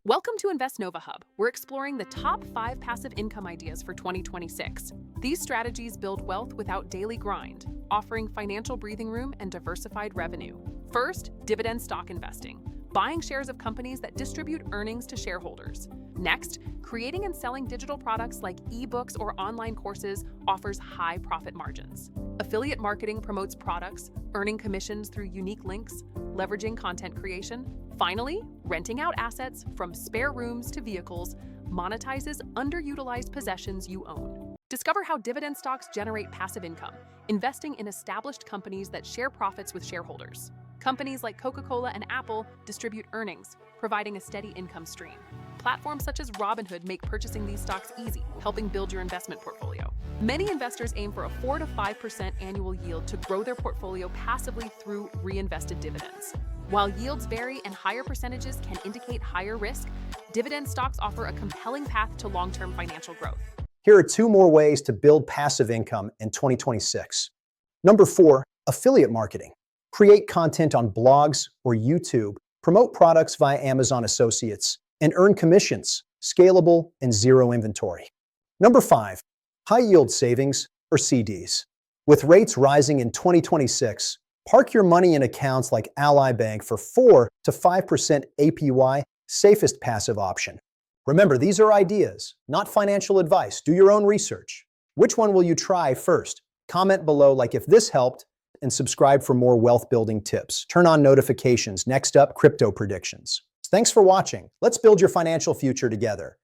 Welcome to InvestNovaHub. We're exploring the top 5 passive income ideas for 2026. These strategies build wealth without daily grind, offering financial breathing room and diversified revenue. First, dividend stock investing, buying shares of companies that distribute earnings to shareholders. Next, creating and selling digital products like ebooks or online courses offers high profit margins. Affiliate marketing promotes products, earning commissions through unique links, leveraging content creation. Finally, renting out assets from spare rooms to vehicles monetizes underutilized possessions you own. Discover how dividend stocks generate passive income, investing in established companies that share profits with shareholders. Companies like Coca-Cola and Apple distribute earnings, providing a steady income stream. Platforms such as Robinhood make purchasing these stocks easy, helping build your investment portfolio. Many investors aim for a 4 to 5% annual yield to grow their portfolio passively through reinvested dividends. While yields vary and higher percentages can indicate higher risk, dividend stocks offer a compelling path to long-term financial growth. Here are 2 more ways to build passive income in 2026. Number 4, affiliate marketing. Create content on blogs or YouTube, promote products via Amazon Associates, and earn commissions, scalable and zero inventory. Number 5, high-yield savings or CDs. With rates rising in 2026, park your money in accounts like Ally Bank for 4 to 5% APY, safest passive option. Remember, these are ideas, not financial advice. Do your own research. Which one will you try first? Comment below like if this helped, and subscribe for more wealth-building tips. Turn on notifications. Next up, crypto predictions. Thanks for watching. Let's build your financial future together.